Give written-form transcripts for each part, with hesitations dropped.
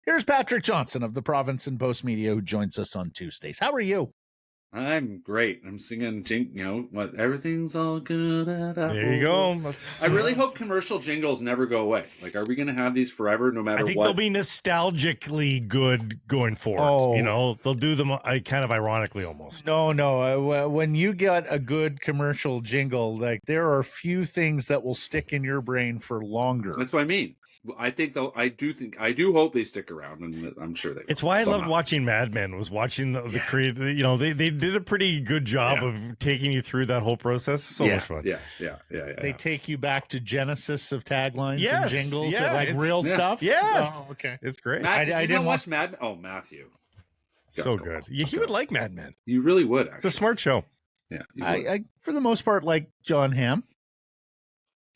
Here's Patrick Johnston of the Province and Post Media, who joins us on Tuesdays. How are you? I'm great. I'm singing, what, everything's all good at Apple. There you go. I really hope commercial jingles never go away. Like, are we going to have these forever, no matter what? I think they'll be nostalgically good going forward. Oh. They'll do them kind of ironically almost. No. When you get a good commercial jingle, like there are few things that will stick in your brain for longer. That's what I mean. I do hope they stick around, and I'm sure they will. It's why I loved watching Mad Men, was watching the creative, they did a pretty good job of taking you through that whole process. So much fun. Yeah. They take you back to Genesis of taglines Yes, and jingles, yeah, like real stuff. Yes. Oh, okay. It's great. Matt, I didn't watch Mad Men. Oh, Matthew. So good. He would like Mad Men. You really would, actually. It's a smart show. Yeah. I for the most part, like John Hamm.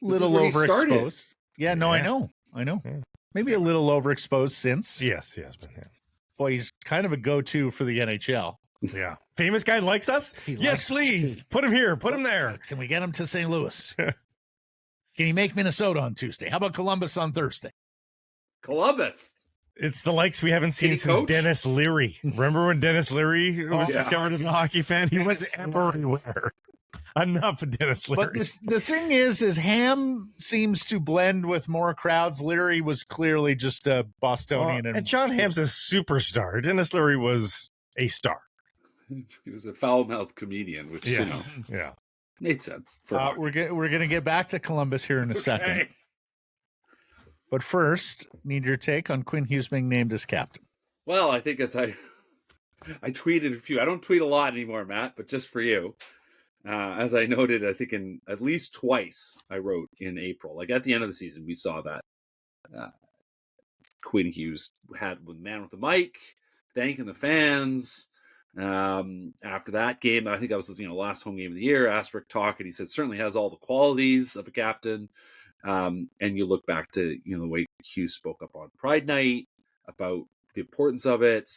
Little overexposed. Yeah, no, I know. Yeah. Maybe a little overexposed since. Yes. But Boy, he's kind of a go-to for the NHL. yeah. Famous guy likes us? Yes, please. Put him here. Put him there. Can we get him to St. Louis? Can he make Minnesota on Tuesday? How about Columbus on Thursday? Columbus. It's the likes we haven't seen since coach? Dennis Leary. Remember when Dennis Leary was discovered as a hockey fan? He was everywhere. Enough of Dennis Leary. But the thing is Ham seems to blend with more crowds. Leary was clearly just a Bostonian. And John Hamm's a superstar. Dennis Leary was a star. He was a foul-mouthed comedian, which, made sense. We're going to get back to Columbus here in a second. But first, need your take on Quinn Hughes being named as captain. Well, I think as I tweeted a few. I don't tweet a lot anymore, Matt, but just for you. As I noted, I think in at least twice I wrote in April, like at the end of the season, we saw that Quinn Hughes had with man with the mic, thanking the fans. After that game, I think that was last home game of the year. Asterisk talk, and he said certainly has all the qualities of a captain. And you look back to the way Hughes spoke up on Pride Night about the importance of it.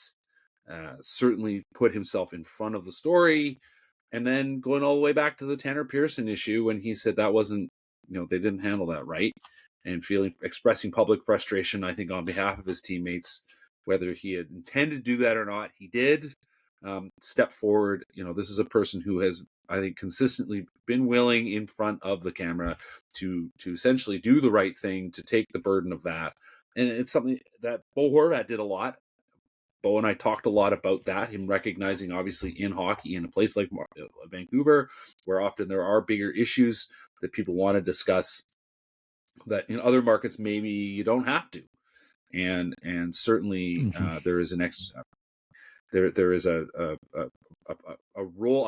Certainly put himself in front of the story. And then going all the way back to the Tanner Pearson issue when he said that wasn't, they didn't handle that right, and expressing public frustration, I think, on behalf of his teammates, whether he had intended to do that or not, he did step forward. This is a person who has, I think, consistently been willing in front of the camera to essentially do the right thing, to take the burden of that. And it's something that Bo Horvat did a lot. Bo and I talked a lot about that, him recognizing, obviously, in hockey, in a place like Vancouver, where often there are bigger issues that people want to discuss, that in other markets maybe you don't have to. And certainly there is there is a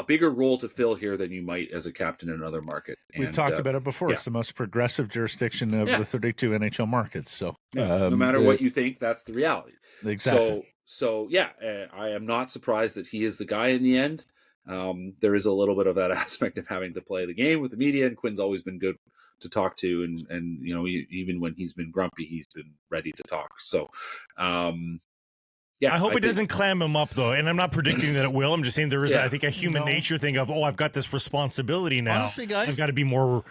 bigger role to fill here than you might as a captain in another market. We've talked about it before. It's the most progressive jurisdiction of the 32 NHL markets. So no matter what you think, that's the reality. Exactly. So I am not surprised that he is the guy in the end. There is a little bit of that aspect of having to play the game with the media, and Quinn's always been good to talk to, and even when he's been grumpy, he's been ready to talk. So I hope it doesn't clam him up, though, and I'm not predicting that it will. I'm just saying there is, I think, a human nature thing of, I've got this responsibility now. Honestly, guys, I've got to be more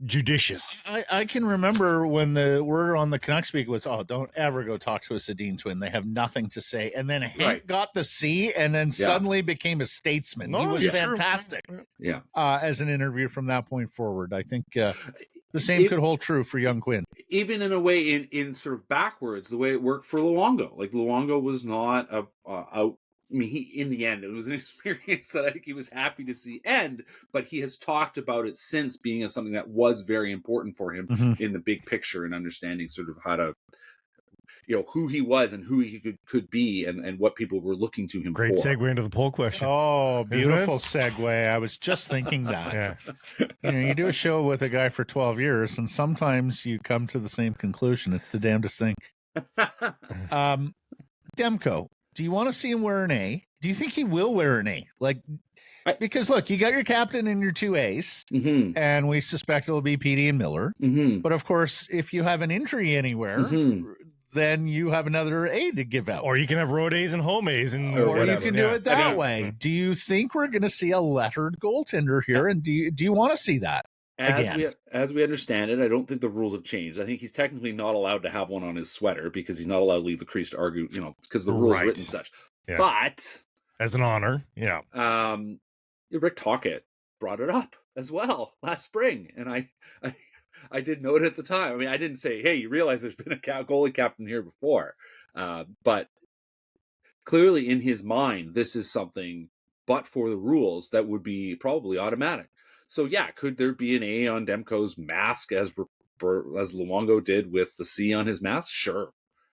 judicious. I can remember when the word on the Canucks speak was, don't ever go talk to a Sedin twin. They have nothing to say. And then Hank got the C and then suddenly became a statesman. He was fantastic. Yeah. As an interview from that point forward. I think the same could hold true for young Quinn. Even in a way, in sort of backwards, the way it worked for Luongo. Like, Luongo was not in the end, it was an experience that I think he was happy to see end, but he has talked about it since being something that was very important for him in the big picture, and understanding sort of how to, who he was and who he could be, and what people were looking to him for. Great segue into the poll question. Oh, beautiful segue. I was just thinking that. You do a show with a guy for 12 years, and sometimes you come to the same conclusion. It's the damnedest thing. Demko. Do you want to see him wear an A? Do you think he will wear an A? Because look, you got your captain and your two A's, and we suspect it'll be Petey and Miller. But of course, if you have an injury anywhere, then you have another A to give out. Or you can have road A's and home A's, or you can do it that way. Do you think we're going to see a lettered goaltender here? And do you want to see that? As we understand it, I don't think the rules have changed. I think he's technically not allowed to have one on his sweater because he's not allowed to leave the crease to argue, because the rules written such. Yeah. But as an honor, yeah. Rick Tocchet brought it up as well last spring, and I did note it at the time. I mean, I didn't say, "Hey, you realize there's been a goalie captain here before," but clearly in his mind, this is something, but for the rules, that would be probably automatic. So yeah, could there be an A on Demko's mask as Luongo did with the C on his mask? Sure.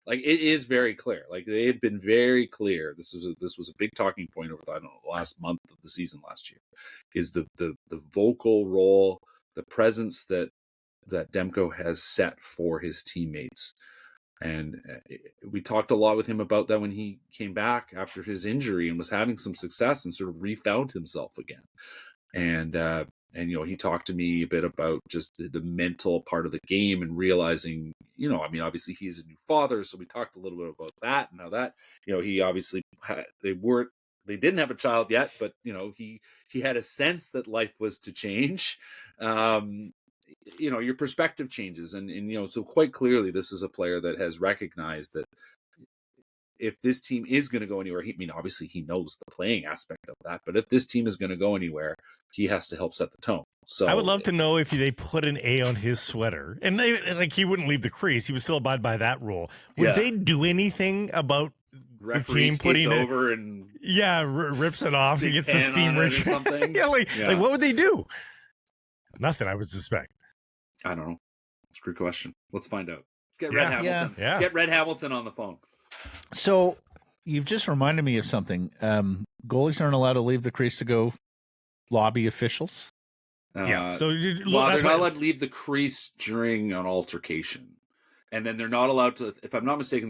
Like, it is very clear. Like, they have been very clear. This was a big talking point over the last month of the season last year. Is the vocal role, the presence that Demko has set for his teammates. And we talked a lot with him about that when he came back after his injury and was having some success and sort of refound himself again. And he talked to me a bit about just the mental part of the game and realizing, obviously he's a new father, so we talked a little bit about that and how that, he obviously they didn't have a child yet, but he had a sense that life was to change. Your perspective changes, and so quite clearly this is a player that has recognized that if this team is going to go anywhere, obviously he knows the playing aspect of that, but if this team is going to go anywhere, he has to help set the tone. So I would love to know if they put an A on his sweater, and he wouldn't leave the crease, he would still abide by that rule. Would they do anything about referee the team putting it over and rips it off, so he gets the steamer or something? Like what would they do? Nothing, I would suspect. I don't know. It's a good question. Let's find out. Let's get Red Hamilton. Yeah. Get Red Hamilton on the phone. So you've just reminded me of something. Goalies aren't allowed to leave the crease to go lobby officials. So they're not allowed to leave the crease during an altercation. And then they're not allowed to, if I'm not mistaken,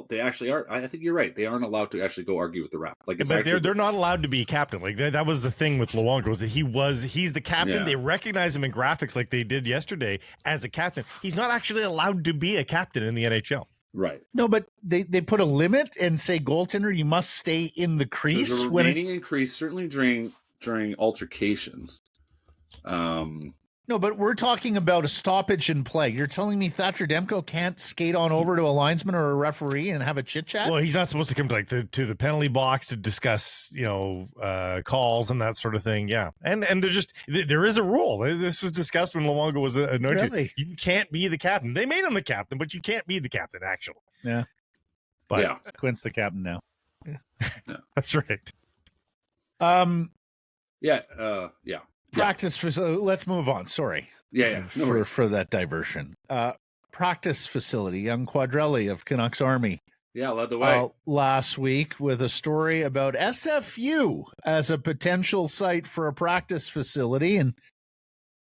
they actually are. I think you're right. They aren't allowed to actually go argue with the ref. But they're not allowed to be captain. Like that was the thing with Luongo, was that he's the captain. Yeah. They recognize him in graphics like they did yesterday as a captain. He's not actually allowed to be a captain in the NHL. Right. No, but they put a limit and say, goaltender, you must stay in the crease. There's a remaining in crease, certainly during altercations. No, but we're talking about a stoppage in play. You're telling me Thatcher Demko can't skate on over to a linesman or a referee and have a chit chat? Well, he's not supposed to come to to the penalty box to discuss, calls and that sort of thing. Yeah, and there is a rule. This was discussed when Luongo was anointed. Really? You can't be the captain. They made him the captain, but you can't be the captain actually. Yeah, but Quinn's the captain now. Yeah. That's right. Yeah. Practice facility. Let's move on. Sorry. Yeah. For that diversion. Practice facility. Young Quadrelli of Canucks Army. Yeah, led the way last week with a story about SFU as a potential site for a practice facility. And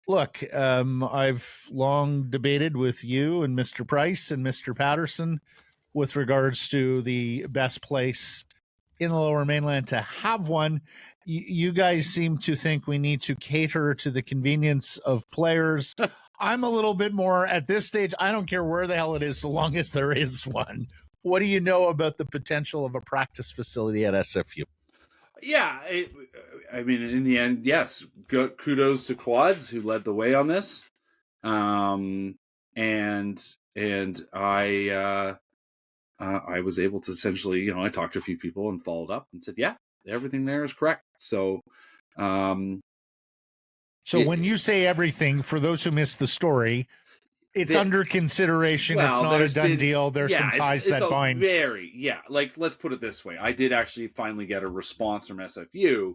look, I've long debated with you and Mr. Price and Mr. Patterson with regards to the best place in the Lower Mainland to have one. You guys seem to think we need to cater to the convenience of players. I'm a little bit more at this stage. I don't care where the hell it is, so long as there is one. What do you know about the potential of a practice facility at SFU? Yeah, I mean, in the end, yes. Kudos to Quads, who led the way on this. And I was able to essentially, I talked to a few people and followed up and said, yeah, everything there is correct. So, when you say everything, for those who missed the story, it's under consideration. It's not a done deal. There's some ties that bind. Let's put it this way. I did actually finally get a response from SFU,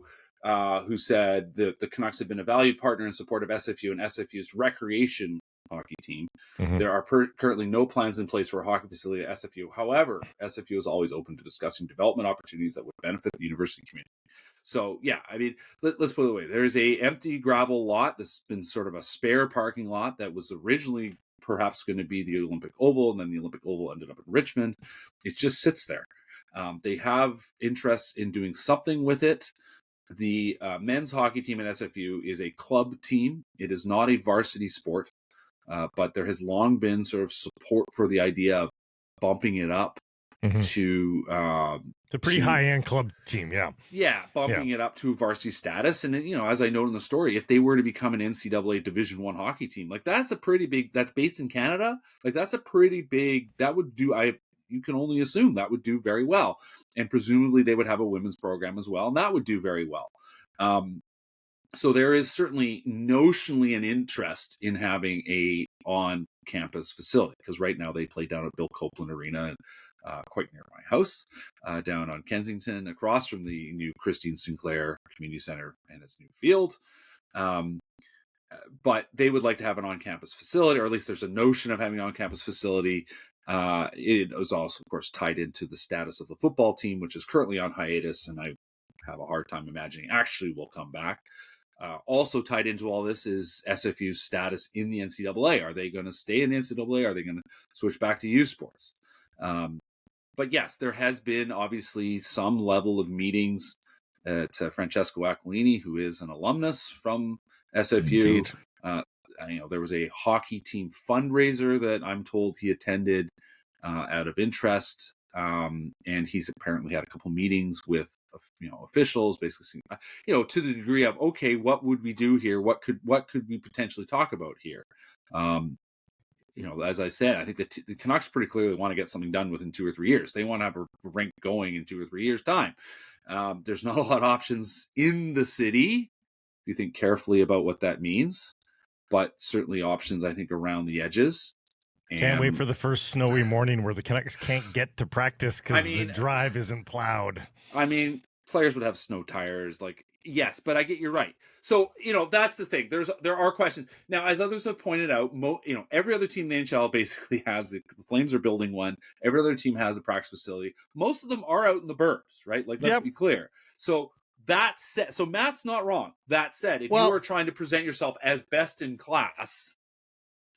who said that the Canucks have been a valued partner in support of SFU and SFU's recreation hockey team. Mm-hmm. There are currently no plans in place for a hockey facility at SFU. However, SFU is always open to discussing development opportunities that would benefit the university community. So, yeah, I mean, let's put it away. There's a empty gravel lot that's been sort of a spare parking lot that was originally perhaps going to be the Olympic Oval, and then the Olympic Oval ended up in Richmond. It just sits there. They have interest in doing something with it. The men's hockey team at SFU is a club team. It is not a varsity sport, but there has long been sort of support for the idea of bumping it up to it's a pretty high-end club team, bumping it up to varsity status. And as I noted in the story, if they were to become an NCAA Division I hockey team, like that's a pretty big, that's based in Canada, like that's a pretty big, that would do, you can only assume that would do very well. And presumably they would have a women's program as well, and that would do very well. So there is certainly notionally an interest in having a on-campus facility, because right now they play down at Bill Copeland Arena, and quite near my house, down on Kensington, across from the new Christine Sinclair Community Center and its new field. But they would like to have an on-campus facility, or at least there's a notion of having an on-campus facility. It was also, of course, tied into the status of the football team, which is currently on hiatus, and I have a hard time imagining actually will come back. Also tied into all this is SFU's status in the NCAA. Are they going to stay in the NCAA? Are they going to switch back to U Sports? But yes, there has been obviously some level of meetings to Francesco Aquilini, who is an alumnus from SFU. There was a hockey team fundraiser that I'm told he attended out of interest. And he's apparently had a couple meetings with, officials, basically, to the degree of, okay, what would we do here? What could we potentially talk about here? As I said, I think the Canucks pretty clearly want to get something done within 2 or 3 years. They want to have a rink going in 2 or 3 years' time. There's not a lot of options in the city. You think carefully about what that means, but certainly options, I think, around the edges. Can't wait for the first snowy morning where the Canucks can't get to practice because the drive isn't plowed. Players would have snow tires, yes, but I get you're right. So, that's the thing. There are questions. Now, as others have pointed out, every other team in the NHL basically has the Flames are building one. Every other team has a practice facility. Most of them are out in the burbs, right? Let's be clear. So that said, so Matt's not wrong. That said, if you are trying to present yourself as best in class,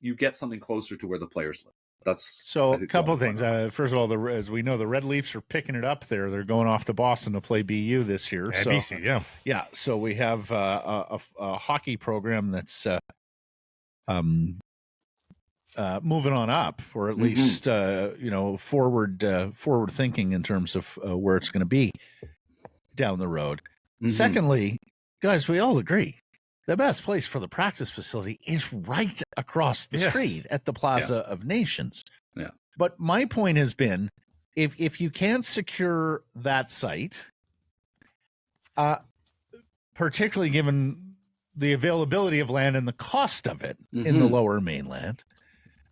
you get something closer to where the players live. That's so a couple of things. First of all, as we know, the Red Leafs are picking it up there. They're going off to Boston to play BU this year. So, BC, yeah. So we have a hockey program that's moving on up, or at least forward thinking in terms of where it's going to be down the road. Secondly, guys, we all agree the best place for the practice facility is right across the street at the Plaza of Nations. Yeah. But my point has been, if you can't secure that site, particularly given the availability of land and the cost of it in the Lower Mainland,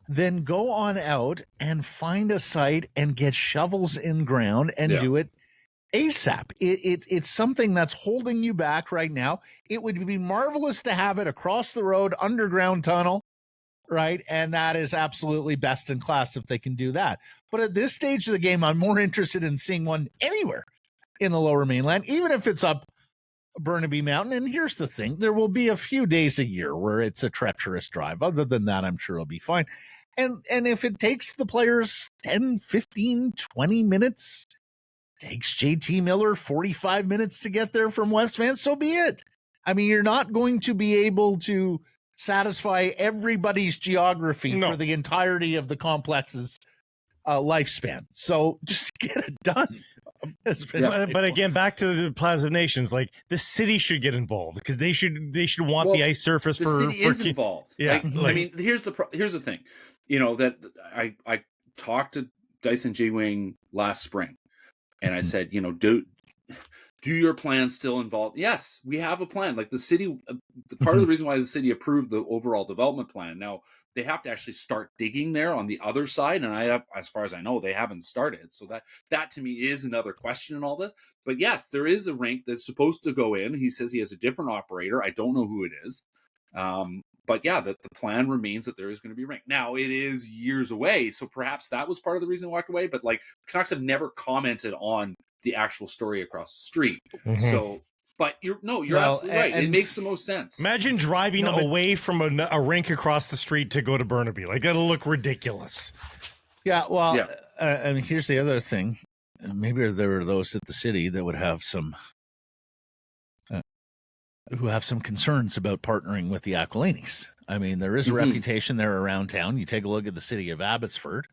then go on out and find a site and get shovels in ground and do it ASAP. It's something that's holding you back right now. It would be marvelous to have it across the road, underground tunnel, right? And that is absolutely best in class if they can do that. But at this stage of the game, I'm more interested in seeing one anywhere in the Lower Mainland, even if it's up Burnaby Mountain. And here's the thing, there will be a few days a year where it's a treacherous drive. Other than that, I'm sure it'll be fine. And if it takes the players 10, 15, 20 minutes, takes JT Miller 45 minutes to get there from West Van, so be it. I mean, you're not going to be able to satisfy everybody's geography for the entirety of the complex's lifespan. So just get it done. But again, back to the Plaza of Nations, the city should get involved because they should want the ice surface the city is involved. Yeah, here's the thing. That I talked to Dyson J. Wing last spring. And I said, do your plans still involve? Yes, we have a plan. The city, part of the reason why the city approved the overall development plan. Now they have to actually start digging there on the other side, and as far as I know, they haven't started. So that to me is another question in all this. But yes, there is a rink that's supposed to go in. He says he has a different operator. I don't know who it is. But yeah, the plan remains that there is going to be a rink. Now, it is years away, so perhaps that was part of the reason I walked away. But Canucks have never commented on the actual story across the street. So, but you're absolutely right. It makes the most sense. Imagine driving away from a rink across the street to go to Burnaby. That'll look ridiculous. Yeah, well, and here's the other thing. Maybe there are those at the city that would have some concerns about partnering with the Aquilinis. I mean, there is a reputation there around town. You take a look at the city of Abbotsford,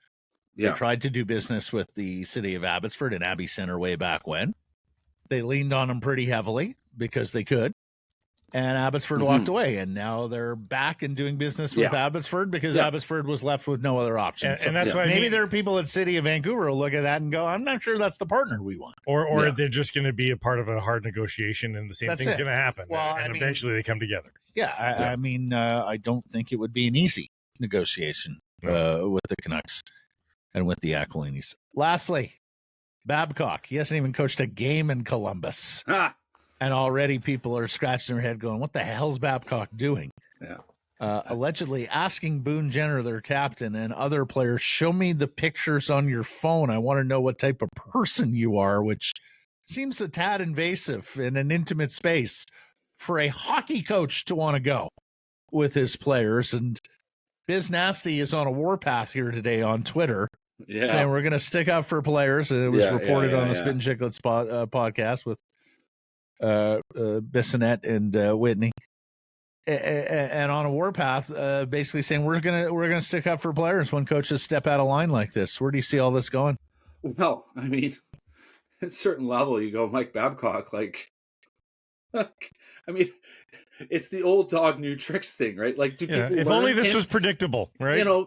They tried to do business with the city of Abbotsford and Abbey Center way back when. They leaned on them pretty heavily because they could. And Abbotsford walked away, and now they're back and doing business with Abbotsford because Abbotsford was left with no other options. And that's why maybe there are people at City of Vancouver who look at that and go, I'm not sure that's the partner we want. Or they're just going to be a part of a hard negotiation, and the same thing's going to happen. Well, and eventually they come together. I mean, I don't think it would be an easy negotiation with the Canucks and with the Aquilinis. Lastly, Babcock. He hasn't even coached a game in Columbus. And already people are scratching their head going, what the hell's Babcock doing? Allegedly asking Boone Jenner, their captain, and other players, show me the pictures on your phone. I want to know what type of person you are, which seems a tad invasive in an intimate space for a hockey coach to want to go with his players. And Biz Nasty is on a warpath here today on Twitter, saying we're going to stick up for players. And it was reported on the Spit and Chicklets podcast with Bissonnette and Whitney, and on a warpath, basically saying we're gonna stick up for players when coaches step out of line like this. Where do you see all this going? Well, I mean, at a certain level, you go Mike Babcock. Like, I mean, it's the old dog new tricks thing, right? Like, do people? If only this was predictable, right? You know,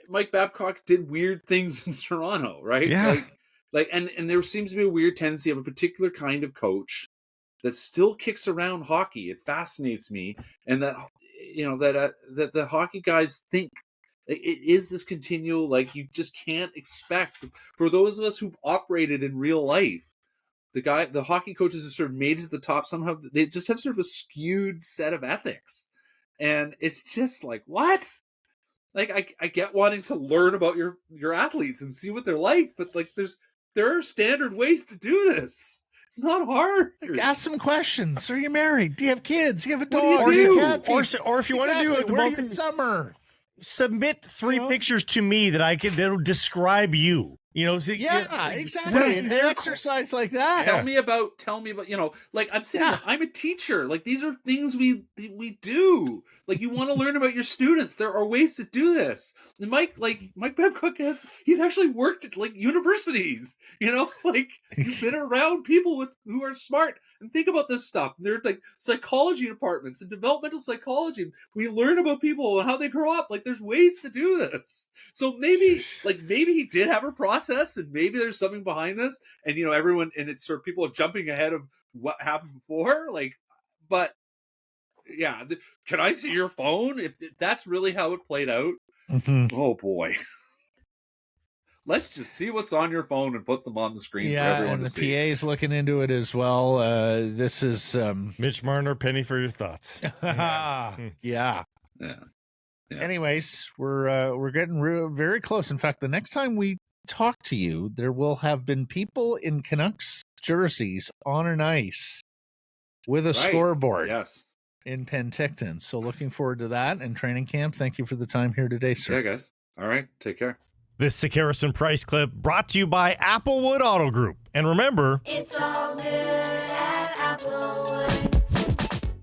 Mike Babcock did weird things in Toronto, right? Yeah. And there seems to be a weird tendency of a particular kind of coach that still kicks around hockey. It fascinates me, and that that the hockey guys think it is this continual, like, you just can't expect. For those of us who've operated in real life, the hockey coaches have sort of made it to the top somehow. They just have sort of a skewed set of ethics, and it's just like, what? Like, I get wanting to learn about your athletes and see what they're like, but like there are standard ways to do this. It's not hard. Ask some questions. Are you married? Do you have kids? Do you have a dog? Or if you want to do it the summer, submit 3 pictures to me that'll describe you. You know, so, exactly. An exercise like that. Tell me about, like, I'm sitting there, I'm a teacher. Like, these are things we do. Like, you want to learn about your students. There are ways to do this. And Mike Babcock he's actually worked at, like, universities, like, he's been around people who are smart and think about this stuff. And they're like psychology departments and developmental psychology. We learn about people and how they grow up. Like, there's ways to do this. So maybe he did have a process, and maybe there's something behind this, and everyone, and it's sort of people jumping ahead of what happened before. Like, but yeah, can I see your phone? If that's really how it played out, oh boy. Let's just see what's on your phone and put them on the screen for everyone to see. Yeah, and the PA's looking into it as well. This is Mitch Marner, penny for your thoughts. Yeah. Anyways, we're getting very close. In fact, the next time we talk to you, there will have been people in Canucks jerseys on an ice with a scoreboard. Yes. In Penticton. So looking forward to that and training camp. Thank you for the time here today, sir. Yeah, guys. All right. Take care. This Sekeres and Price clip brought to you by Applewood Auto Group. And remember, it's all good at Applewood.